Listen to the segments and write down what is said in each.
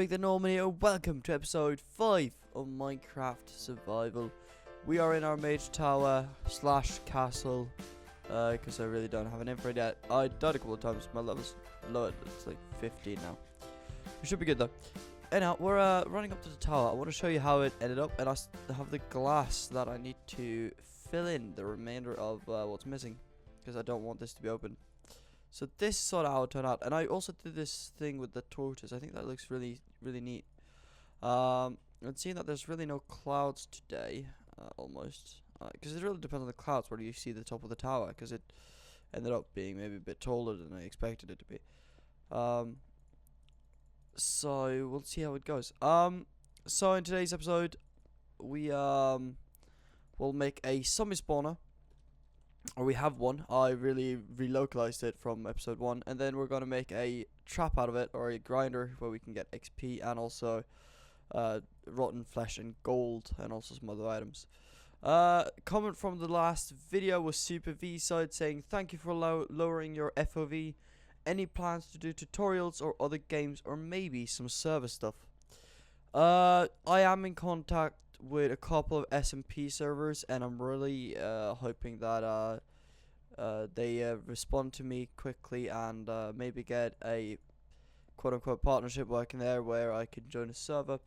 the Norman here. Welcome to episode 5 of Minecraft Survival. We are in our mage tower / castle, because I really don't have an info yet. I died a couple of times, my level's low, it's like 15 now. We should be good though. Anyhow, we're running up to the tower. I want to show you how it ended up, and I have the glass that I need to fill in the remainder of what's missing, because I don't want this to be open. So this is sort of how it turned out, and I also did this thing with the torches. I think that looks really neat. And seeing that there's really no clouds today, almost, because it really depends on the clouds where you see the top of the tower, because it ended up being maybe a bit taller than I expected it to be. So we'll see how it goes. So in today's episode, we will make a zombie spawner. Or we have one. I really relocalized it from episode 1, and then we're gonna make a trap out of it, or a grinder, where we can get XP and also rotten flesh and gold, and also some other items. Comment from the last video was Super V side saying thank you for lowering your FOV. Any plans to do tutorials or other games, or maybe some server stuff? I am in contact with a couple of SMP servers, and I'm really hoping that they respond to me quickly, and maybe get a quote-unquote partnership working there where I can join a server.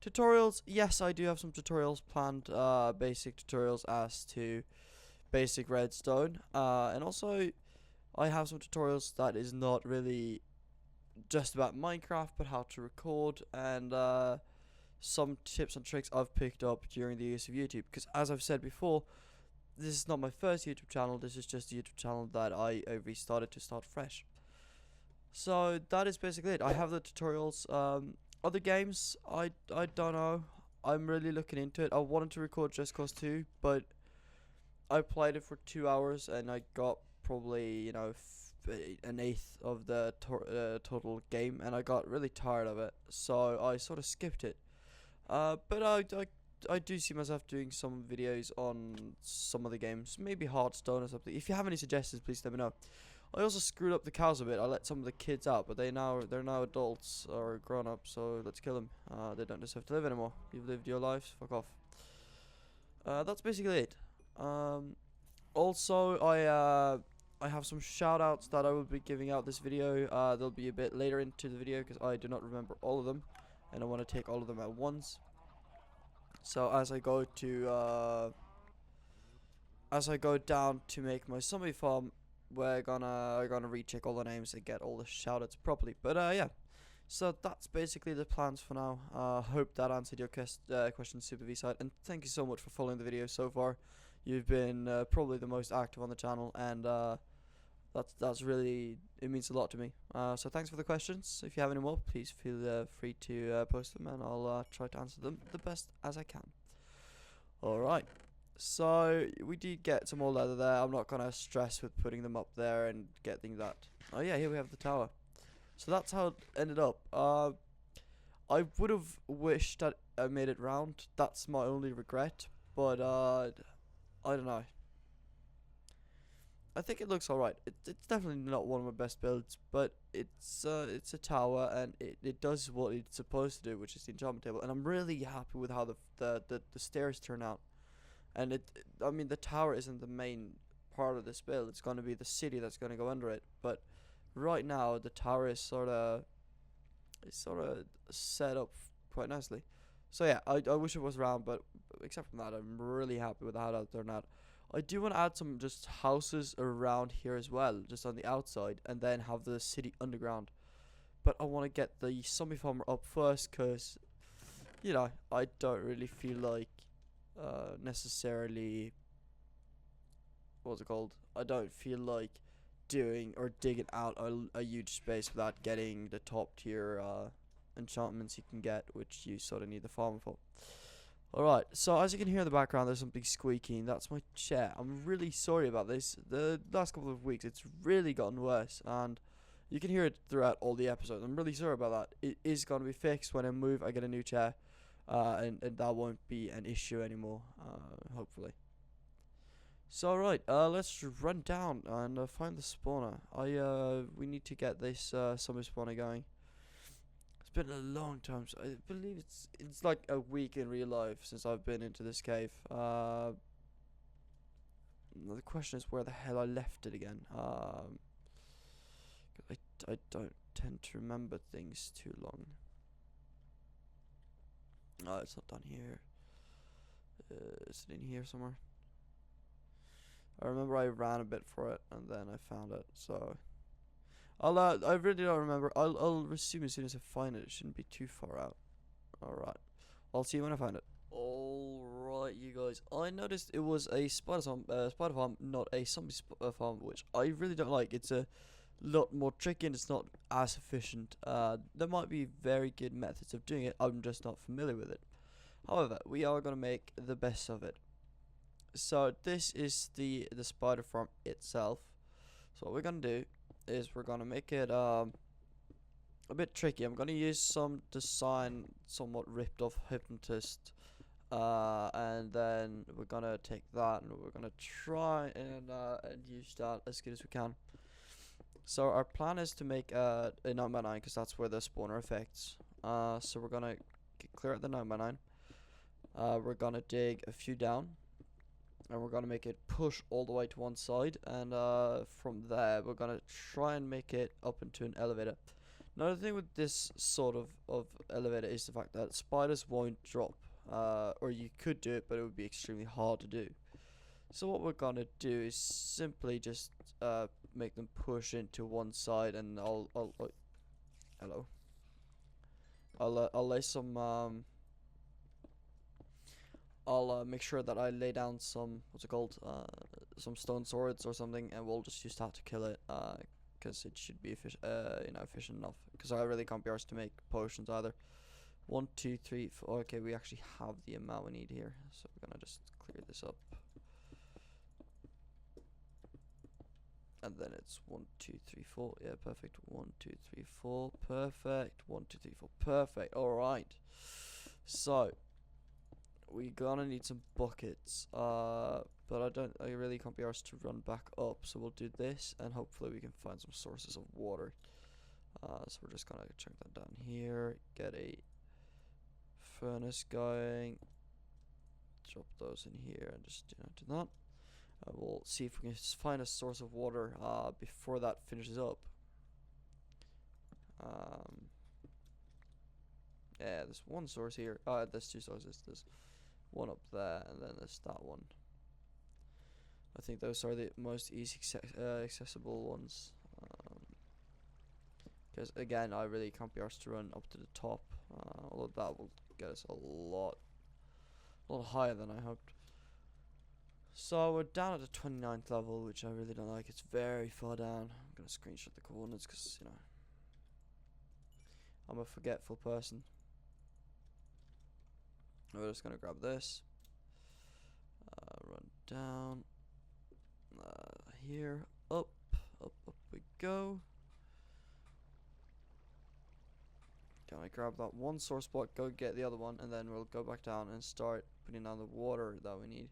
Tutorials, yes, I do have some tutorials planned, basic tutorials as to basic redstone, and also I have some tutorials that is not really just about Minecraft, but how to record, and some tips and tricks I've picked up during the use of YouTube, because as I've said before, this is not my first YouTube channel. This is just a YouTube channel that I restarted to start fresh. So that is basically it. I have the tutorials. Other games, I don't know. I'm really looking into it. I wanted to record Just Cause 2, but I played it for 2 hours and I got probably, you know, an eighth of the total game, and I got really tired of it, so I sort of skipped it. But I do see myself doing some videos on some of the games, maybe Hearthstone or something. If you have any suggestions, please let me know. I also screwed up the cows a bit. I let some of the kids out, but they're now adults or grown up, so let's kill them. They don't deserve to live anymore. You've lived your lives, fuck off. That's basically it. Also, I have some shout outs that I will be giving out this video. They'll be a bit later into the video because I do not remember all of them, and I want to take all of them at once. So as I go down to make my zombie farm, we're gonna recheck all the names and get all the shout outs properly. But yeah, so that's basically the plans for now. Hope that answered your question, Super V side, and thank you so much for following the video so far. You've been probably the most active on the channel, and that's really, it means a lot to me. So thanks for the questions. If you have any more, please feel free to post them, and I'll try to answer them the best as I can. Alright, so we did get some more leather there. I'm not gonna stress with putting them up there and getting that. Oh yeah, here we have the tower. So that's how it ended up. I would have wished that I made it round. That's my only regret, but I don't know. I think it looks alright. It's definitely not one of my best builds, but it's a tower, and it does what it's supposed to do, which is the enchantment table. And I'm really happy with how the stairs turn out. And I mean, the tower isn't the main part of this build. It's going to be the city that's going to go under it. But right now, the tower is sort of set up quite nicely. So yeah, I wish it was round, but except from that, I'm really happy with how that turned out. I do want to add some just houses around here as well, just on the outside, and then have the city underground. But I want to get the zombie farmer up first, because, you know, I don't really feel like necessarily, what's it called? I don't feel like doing or digging out a huge space without getting the top tier enchantments you can get, which you sort of need the farmer for. Alright, so as you can hear in the background, there's something squeaking. That's my chair. I'm really sorry about this. The last couple of weeks, it's really gotten worse, and you can hear it throughout all the episodes. I'm really sorry about that. It is going to be fixed when I move. I get a new chair, and that won't be an issue anymore, hopefully. So alright, let's run down and find the spawner. We need to get this zombie spawner going. been a long time. So I believe it's like a week in real life since I've been into this cave. The question is where the hell I left it again. 'Cause I don't tend to remember things too long. Oh, it's not down here. Is it in here somewhere? I remember I ran a bit for it and then I found it. So I really don't remember. I'll assume as soon as I find it, it shouldn't be too far out. All right. I'll see you when I find it. Alright, you guys. I noticed it was a spider farm, not a zombie farm, which I really don't like. It's a lot more tricky and it's not as efficient. There might be very good methods of doing it. I'm just not familiar with it. However, we are gonna make the best of it. So this is the spider farm itself. So what we're gonna do is we're gonna make it a bit tricky. I'm gonna use some design somewhat ripped off Hypnotist. And then we're gonna take that and we're gonna try and use that as good as we can. So our plan is to make a 9x9 because that's where the spawner affects. So we're gonna clear out the 9x9. We're gonna dig a few down, and we're gonna make it push all the way to one side, and from there we're gonna try and make it up into an elevator. Now the thing with this sort of elevator is the fact that spiders won't drop. Or you could do it, but it would be extremely hard to do. So what we're gonna do is simply just make them push into one side, and hello. I'll lay some I'll make sure that I lay down some some stone swords or something, and we'll just use that to kill it. Because it should be efficient enough. Because I really can't be arsed to make potions either. 1, 2, 3, 4. Okay, we actually have the amount we need here, so we're gonna just clear this up. And then it's 1, 2, 3, 4. Yeah, perfect. 1, 2, 3, 4. Perfect. 1, 2, 3, 4. Perfect. All right. So we're gonna need some buckets. But I really can't be arsed to run back up. So we'll do this, and hopefully we can find some sources of water. So we're just gonna chunk that down here. Get a furnace going, drop those in here and just do that. We'll see if we can just find a source of water before that finishes up. Yeah, there's one source here. There's two sources. There's one up there and then there's that one. I think those are the most easy accessible ones. Because again, I really can't be arsed to run up to the top. Although that will get us a lot higher than I hoped. So we're down at the 29th level, which I really don't like. It's very far down. I'm gonna screenshot the coordinates because, you know, I'm a forgetful person. We're just gonna grab this. Run down. Here. Up we go. Can I grab that one source block, go get the other one, and then we'll go back down and start putting down the water that we need.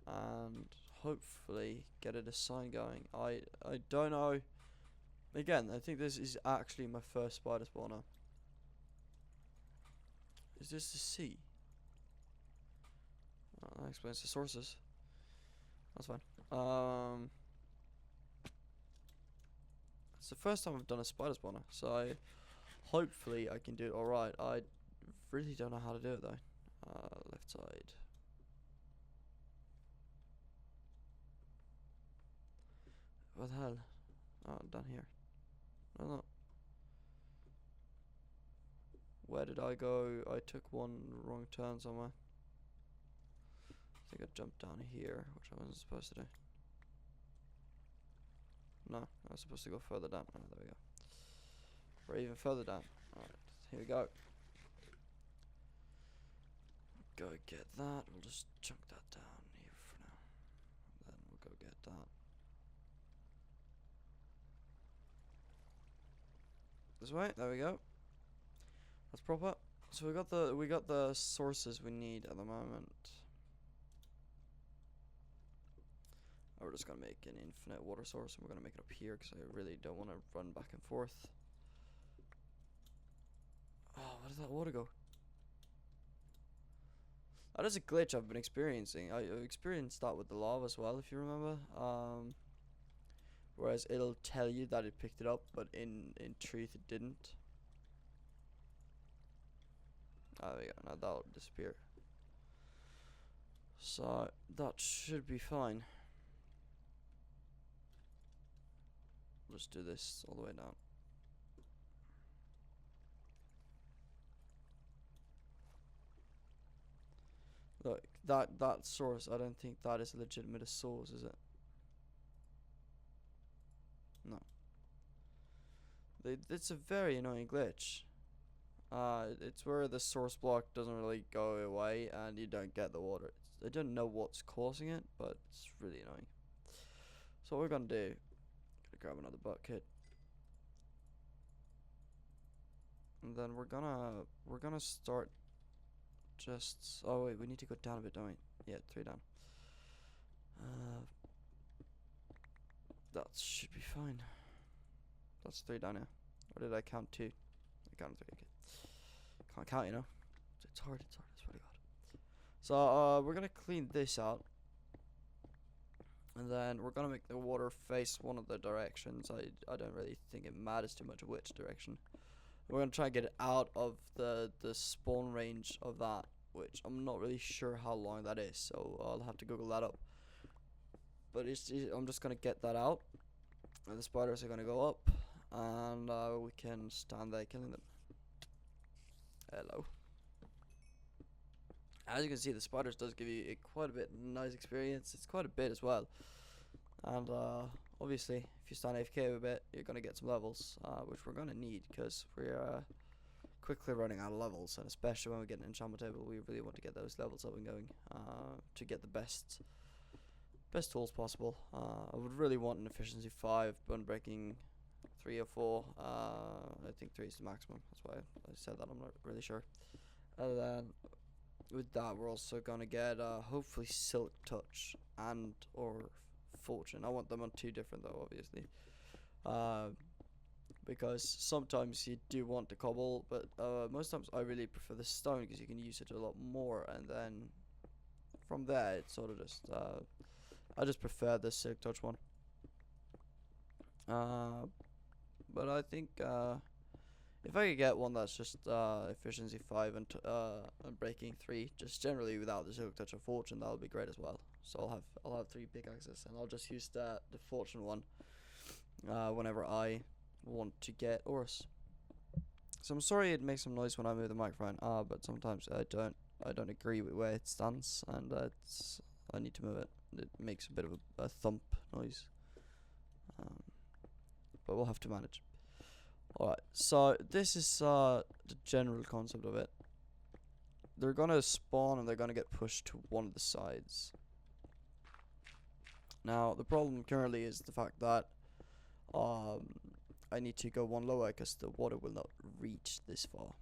And hopefully get a sign going. I don't know. Again, I think this is actually my first spider spawner. Is this the sea? That explains the sources. That's fine. It's the first time I've done a spider spawner, so hopefully I can do it alright. I really don't know how to do it though. Left side. What the hell? Oh, down here. No. Where did I go? I took one wrong turn somewhere. I think I jumped down here, which I wasn't supposed to do. No, I was supposed to go further down. Oh, there we go. Or even further down. Alright, here we go. Go get that. We'll just chunk that down here for now. Then we'll go get that. This way. There we go. That's proper. So we got the sources we need at the moment. We're just gonna make an infinite water source, and we're gonna make it up here because I really don't want to run back and forth. Where's that water go? That is a glitch I've been experiencing. I experienced that with the lava as well, if you remember. Whereas it'll tell you that it picked it up, but in truth it didn't. Oh, there we go. Now that'll disappear. So that should be fine. Let's do this all the way down. Look, that source, I don't think that is a legitimate source, is it? No. It's a very annoying glitch. It's where the source block doesn't really go away and you don't get the water. I don't know what's causing it, but it's really annoying. So what we're gonna do, gonna grab another bucket, and then we're gonna start just. Oh wait, we need to go down a bit, don't we? Yeah, 3 down. That should be fine. That's 3 down here. Or did I count 2? I counted 3. Okay. Can't count, you know. It's hard. It's really hard. So we're gonna clean this out, and then we're gonna make the water face one of the directions. I don't really think it matters too much which direction. We're gonna try and get it out of the spawn range of that, which I'm not really sure how long that is, so I'll have to Google that up. But I'm just gonna get that out, and the spiders are gonna go up, and we can stand there killing them. Hello. As you can see, the spiders does give you quite a bit nice experience. It's quite a bit as well, and obviously, if you stand AFK a bit, you're gonna get some levels, which we're gonna need because we're quickly running out of levels, and especially when we get an enchantment table, we really want to get those levels up and going to get the best tools possible. I would really want an efficiency 5, bone breaking 3 or 4. I think 3 is the maximum. That's why I said that. I'm not really sure. And then with that, we're also gonna get hopefully silk touch and or fortune. I want them on 2 different though, obviously. Because sometimes you do want the cobble, but most times I really prefer the stone because you can use it a lot more, and then from there it's sort of just I just prefer the silk touch one. But I think if I could get one that's just efficiency 5 and breaking 3, just generally without the silk touch of fortune, that would be great as well. So I'll have 3 pickaxes, and I'll just use the fortune one whenever I want to get ores. So I'm sorry it makes some noise when I move the microphone, but sometimes I don't agree with where it stands, and I need to move it. It makes a bit of a thump noise, but we'll have to manage. Alright, so this is the general concept of it. They're gonna spawn and they're gonna get pushed to one of the sides. Now the problem currently is the fact that I need to go one lower because the water will not reach this far.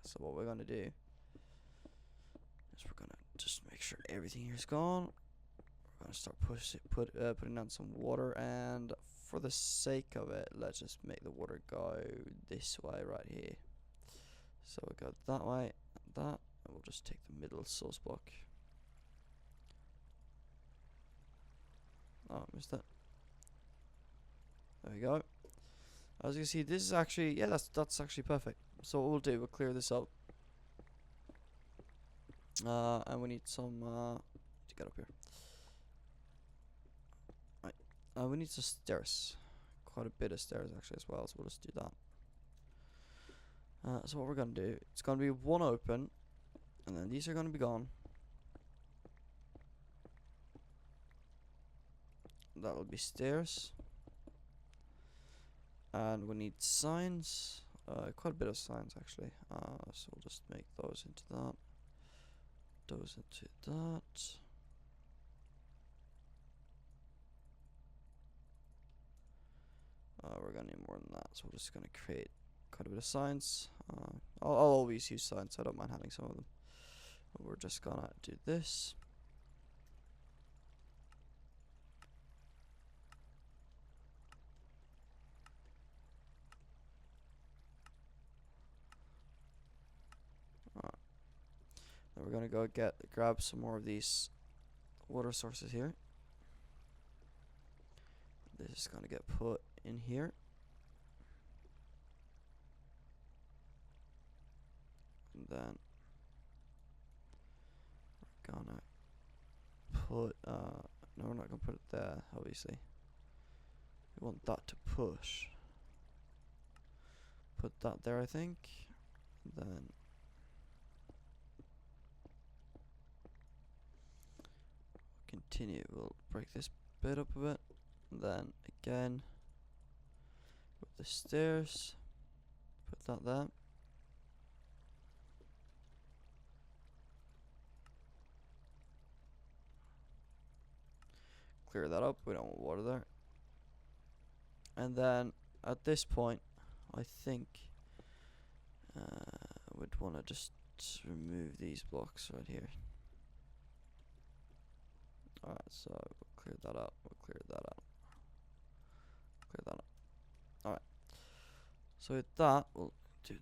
So what we're gonna do is we're gonna just make sure everything here is gone. We're gonna start putting down some water, and for the sake of it, let's just make the water go this way right here. So we go that way and that, and we'll just take the middle source block. Oh, I missed that. There we go. As you can see, this is actually, yeah, that's actually perfect. So what we'll do, we'll clear this up. And we need some, to get up here. Right. We need some stairs. Quite a bit of stairs actually as well, so we'll just do that. So what we're gonna do, it's gonna be one open, and then these are gonna be gone. That will be stairs. And we need signs, quite a bit of signs actually, so we'll just make those into that, those into that. We're gonna need more than that, so we're just gonna create quite a bit of signs. I'll always use signs, I don't mind having some of them. But we're just gonna do this. we're gonna go grab some more of these water sources here. This is gonna get put in here. And then we're gonna put no, we're not gonna put it there, obviously. We want that to push. Put that there, I think. And then continue. We'll break this bit up a bit. And then again with the stairs. Put that there. Clear that up. We don't want water there. And then at this point, I think we'd want to just remove these blocks right here. Alright, so we'll clear that out. We'll clear that out. Clear that out. Alright. So with that, we'll do.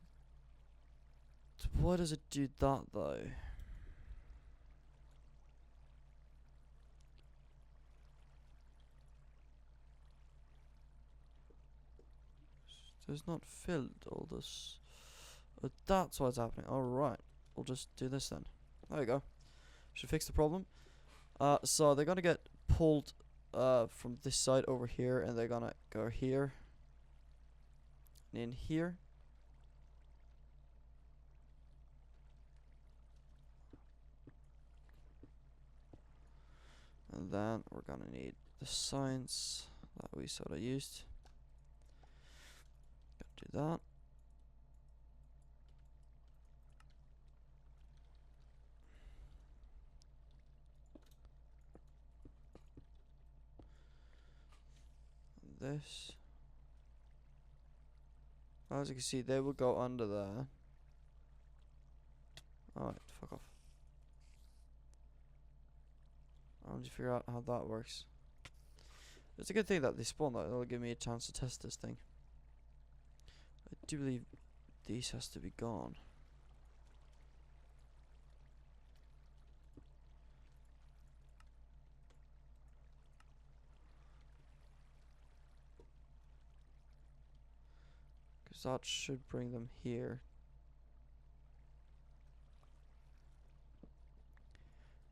Why does it do that though? So it's not filled all this. That's what's happening. Alright. We'll just do this then. There we go. Should fix the problem. So they're gonna get pulled from this side over here, and they're gonna go here and in here. And then we're gonna need the signs that we sort of used. Do that. And this. As you can see, they will go under there. Alright, fuck off. I'll just figure out how that works. It's a good thing that they spawn though, it'll give me a chance to test this thing. I do believe these has to be gone. Because that should bring them here.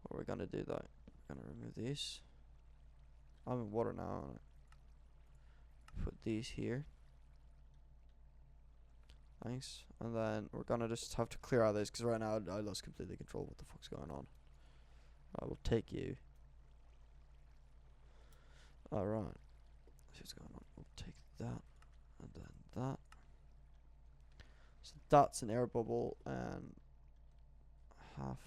What we're gonna do though, we're gonna remove these. I'm in water now. Put these here. Thanks. And then we're gonna just have to clear out this because right now I lost completely control of what the fuck's going on. I will take you. Alright. See what's going on. We'll take that. And then that. So that's an air bubble and half.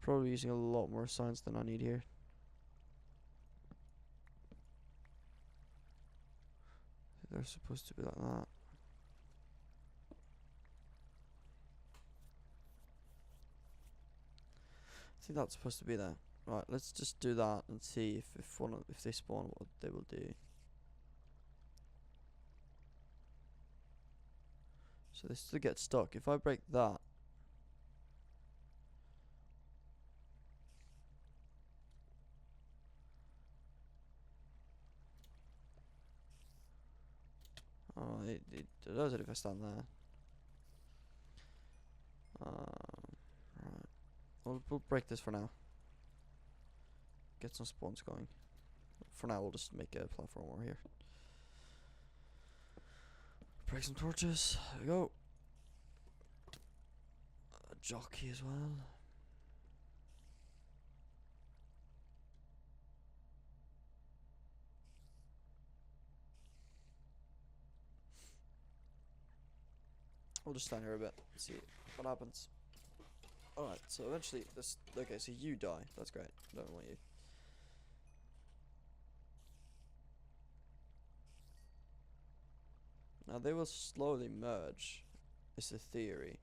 Probably using a lot more signs than I need here. They're supposed to be like that. I think that's supposed to be there. Right, let's just do that and see if they spawn, what they will do. So they still get stuck. If I break that, oh, it does it if I stand there. Right. We'll break this for now. Get some spawns going. For now, we'll just make a platform over here. Break some torches. There we go. A jockey as well. We'll just stand here a bit and see what happens. Alright, so eventually this. Okay, so you die. That's great. I don't want you. Now they will slowly merge. Is the theory.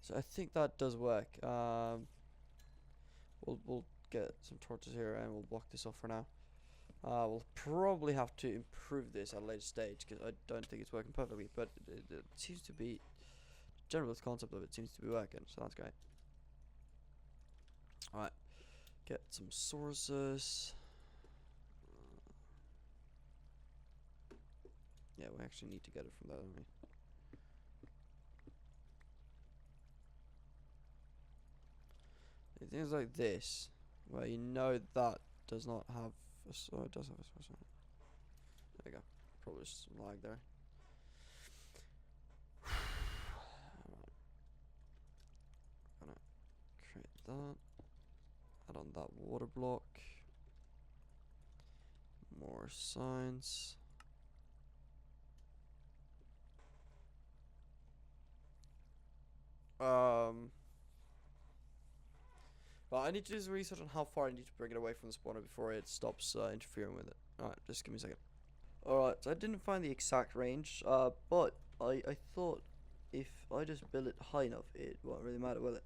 So I think that does work. We'll get some torches here and we'll block this off for now. We'll probably have to improve this at a later stage because I don't think it's working perfectly, but it seems to be, general concept of it seems to be working, so that's great. Alright, get some sources. Yeah, we actually need to get it from there, don't we? Things like this, where you know that does not have a oh, it does have a source. There we go. Probably just some lag there. Gonna create that. Add on that water block. More signs. Well, I need to do some research on how far I need to bring it away from the spawner before it stops interfering with it. Alright, just give me a second. Alright, so I didn't find the exact range, but I thought if I just build it high enough, it won't really matter, will it?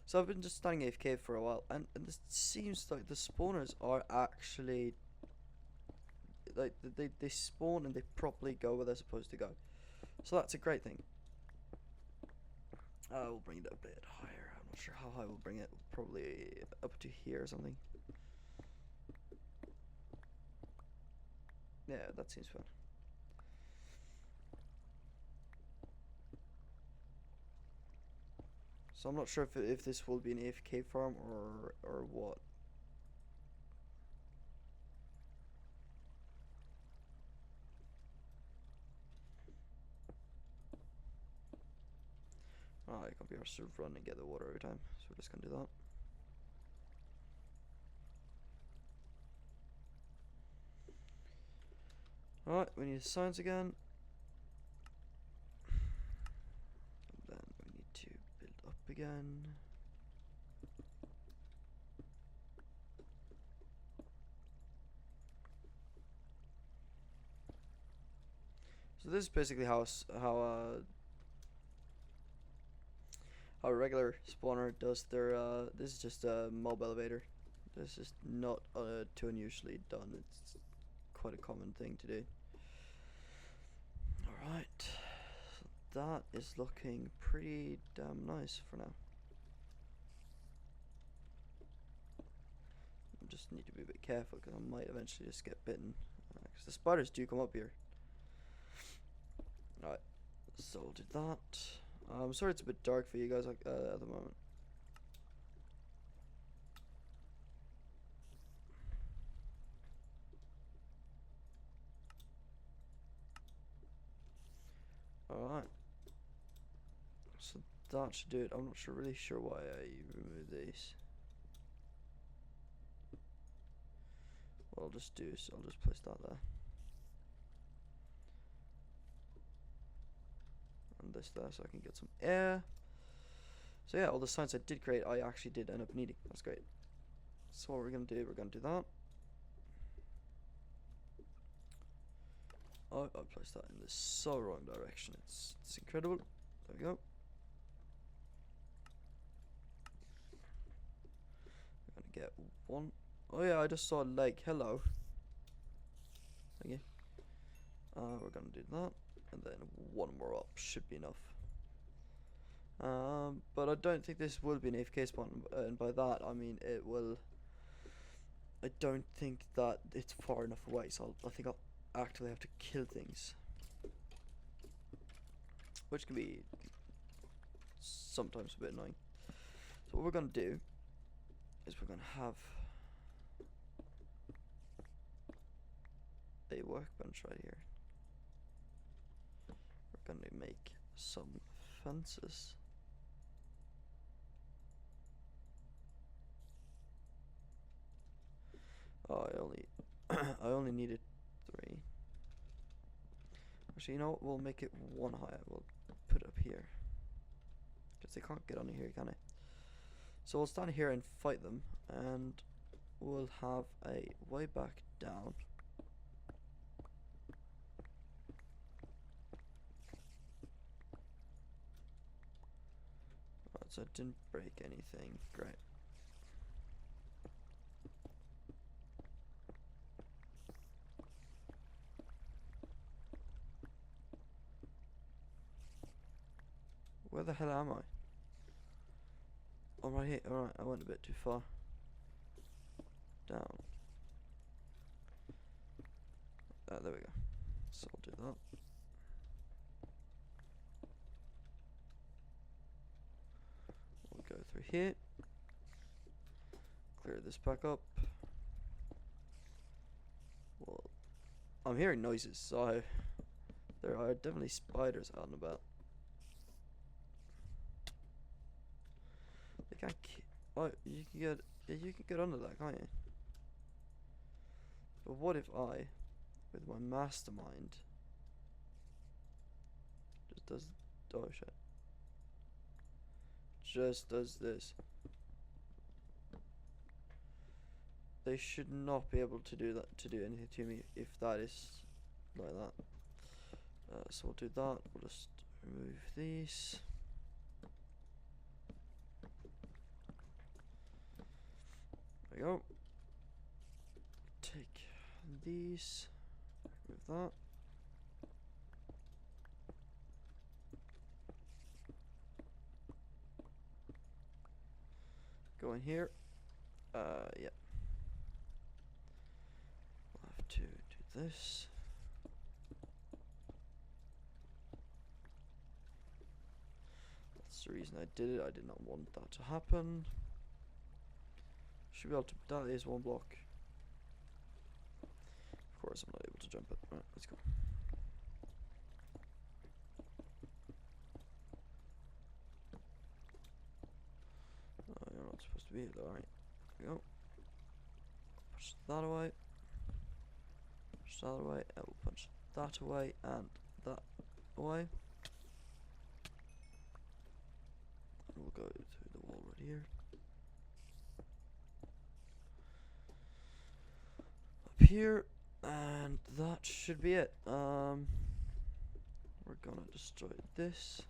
So I've been just standing AFK for a while, and this seems like the spawners are actually, like, they spawn and they properly go where they're supposed to go. So that's a great thing. We'll bring it a bit higher. I'm not sure how high we'll bring it. Probably up to here or something. Yeah, that seems fun. So I'm not sure if this will be an AFK farm or what. Oh, I can't be arsed to run and get the water every time, so we're just gonna do that. Alright, we need signs again. And then we need to build up again. So this is basically how a regular spawner does their this is just a mob elevator. This is not too unusually done. It's quite a common thing to do. Alright, so that is looking pretty damn nice for now. I just need to be a bit careful because I might eventually just get bitten, because the spiders do come up here. Alright, so we'll do that. I'm sorry it's a bit dark for you guys at the moment. Alright, so that should do it. I'm not really sure why I removed these. What I'll just do is I'll just place that there. And this there so I can get some air. So yeah, all the signs I did create I actually did end up needing. That's great. So what we're gonna do that. Oh, I placed that in the so wrong direction. It's incredible. There we go. We're gonna get one. Oh yeah, I just saw a leg. Hello. Thank you. We're gonna do that, and then one more up should be enough. But I don't think this will be an AFK spawn, and by that I mean it will. I don't think that it's far enough away, so I think I'll actively have to kill things, which can be sometimes a bit annoying. So what we're gonna do is we're gonna have a workbench right here. We're gonna make some fences. Oh, I only needed 3. Actually, you know what? We'll make it 1 higher. We'll put it up here, because they can't get under here, can they? So we'll stand here and fight them, and we'll have a way back down. So it didn't break anything. Great. Where the hell am I? Oh, right here. Alright, I went a bit too far. Down. There we go. So I'll do that. We'll go through here. Clear this back up. Well, I'm hearing noises, so there are definitely spiders out and about. They can't. Oh, you can get. Yeah, you can get under that, can't you? But what if I, with my mastermind, just does. Oh shit. Just does this. They should not be able to do that, to do anything to me if that is like that. So we'll do that. We'll just remove these. There we go. Take these. Remove that. Go in here. Yeah. We'll have to do this. That's the reason I did it. I did not want that to happen. Should be able to. That is one block. Of course, I'm not able to jump it. Right, let's go. Oh, you're not supposed to be here, though, right? There we go. Push that away. Push that away. And we'll punch that away and that away. And we'll go through the wall right here. Up here. And that should be it. We're gonna destroy this.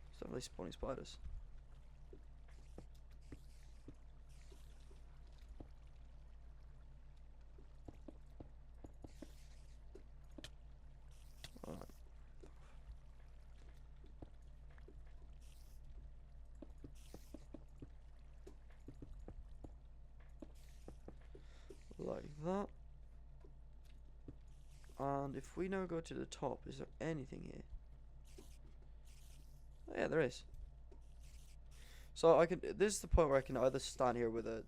It's definitely spawning spiders. Alright. Like that. And if we now go to the top, is there anything here? Oh, yeah, there is. So I can. This is the point where I can either stand here with a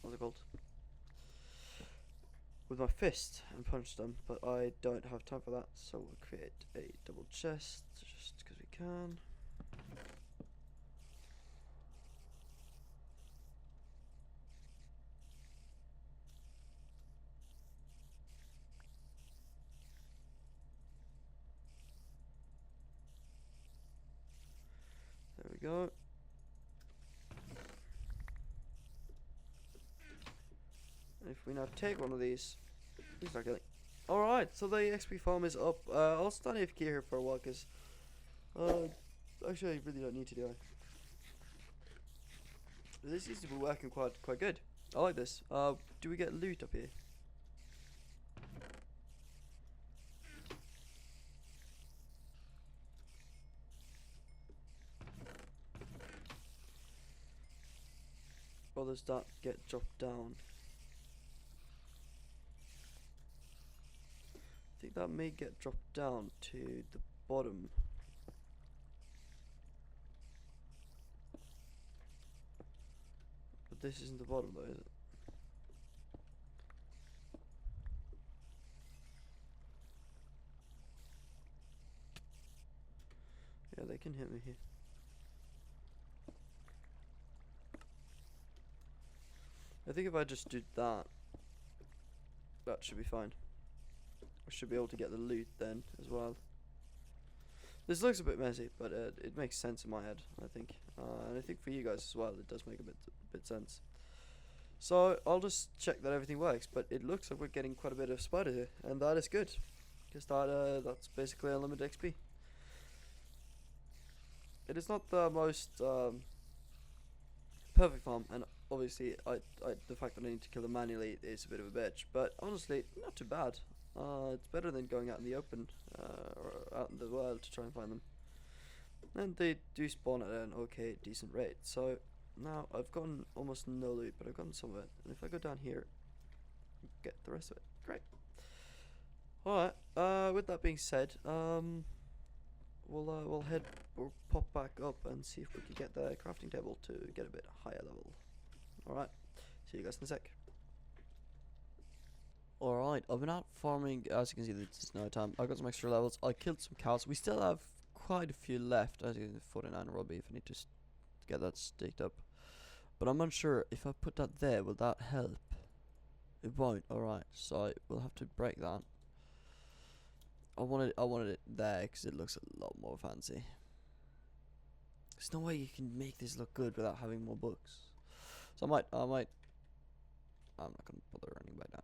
what's it called? With my fist and punch them, but I don't have time for that, so we'll create a double chest just because we can. There we go. And if we now take one of these, please start killing. Alright, so the XP farm is up. I'll stand AFK here for a while because actually I really don't need to do it. This seems to be working quite good. I like this. Do we get loot up here? Or does that get dropped down? I think that may get dropped down to the bottom. But this isn't the bottom though, is it? Yeah, they can hit me here. I think if I just do that, that should be fine. I should be able to get the loot then as well. This looks a bit messy, but it makes sense in my head, I think. And I think for you guys as well, it does make a bit sense. So I'll just check that everything works, but it looks like we're getting quite a bit of spider here, and that is good, because that's basically unlimited XP. It is not the most perfect farm, and obviously the fact that I need to kill them manually is a bit of a bitch, but honestly, not too bad. It's better than going out in the open, or out in the world to try and find them. And they do spawn at an okay, decent rate. So now I've gotten almost no loot, but I've gotten some of it. And if I go down here, get the rest of it. Great. Alright, with that being said, we'll pop back up and see if we can get the crafting table to get a bit higher level. Alright, see you guys in a sec. Alright, I've been out farming. As you can see, it's no time. I got some extra levels. I killed some cows. We still have quite a few left. As you can see, 49 Robbie, if I need to get that staked up. But I'm unsure if I put that there, will that help? It won't. Alright, so we'll have to break that. I wanted it there because it looks a lot more fancy. There's no way you can make this look good without having more books. So I'm not gonna bother running back now.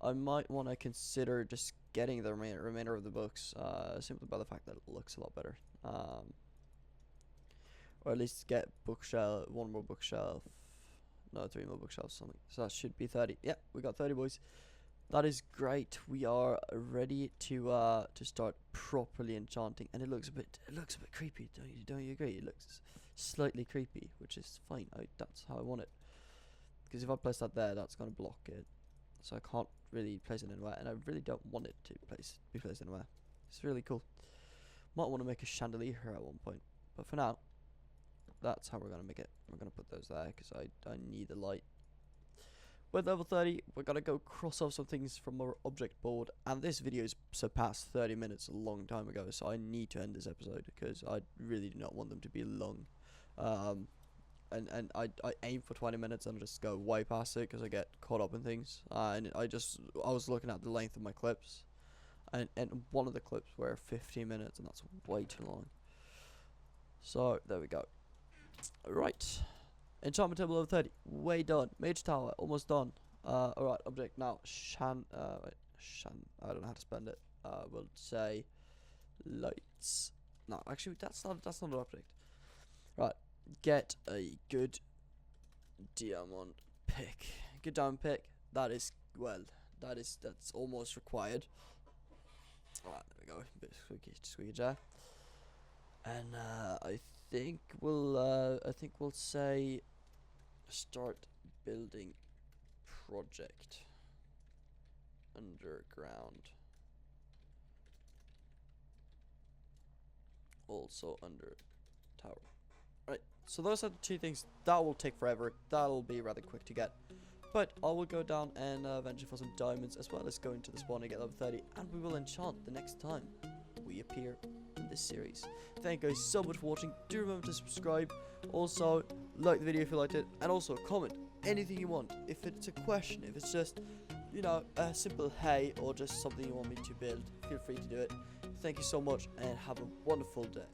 I might want to consider just getting the remainder of the books, simply by the fact that it looks a lot better. Or at least get one more bookshelf. No, 3 more bookshelves, something. So that should be 30. Yeah, we got 30, boys. That is great. We are ready to start properly enchanting, and it looks a bit creepy. Don't you agree? It looks slightly creepy, which is fine. That's how I want it. Because if I place that there, that's gonna block it. So I can't really place it anywhere, and I really don't want it to be placed anywhere. It's really cool. Might want to make a chandelier here at one point, but for now, that's how we're gonna make it. We're gonna put those there because I need the light. With level 30, we're gonna go cross off some things from our object board, and this video's surpassed 30 minutes a long time ago, so I need to end this episode because I really do not want them to be long. And I aim for 20 minutes and I just go way past it because I get caught up in things. And I was looking at the length of my clips, and one of the clips were 15 minutes, and that's way too long. So there we go. Right, enchantment table over 30, way done. Mage tower almost done. Alright, object now. I don't know how to spend it. We'll say lights. No, actually that's not an object. Right. Get a good diamond pick. Good diamond pick. That's almost required. Alright, there we go. Bit squeaky jar. And I think we'll say start building project underground. Also under tower. Right, so those are the 2 things. That will take forever. That'll be rather quick to get. But I will go down and venture for some diamonds, as well as go into the spawn and get level 30. And we will enchant the next time we appear in this series. Thank you guys so much for watching. Do remember to subscribe. Also, like the video if you liked it. And also, comment anything you want. If it's a question, if it's just, you know, a simple hey, or just something you want me to build, feel free to do it. Thank you so much, and have a wonderful day.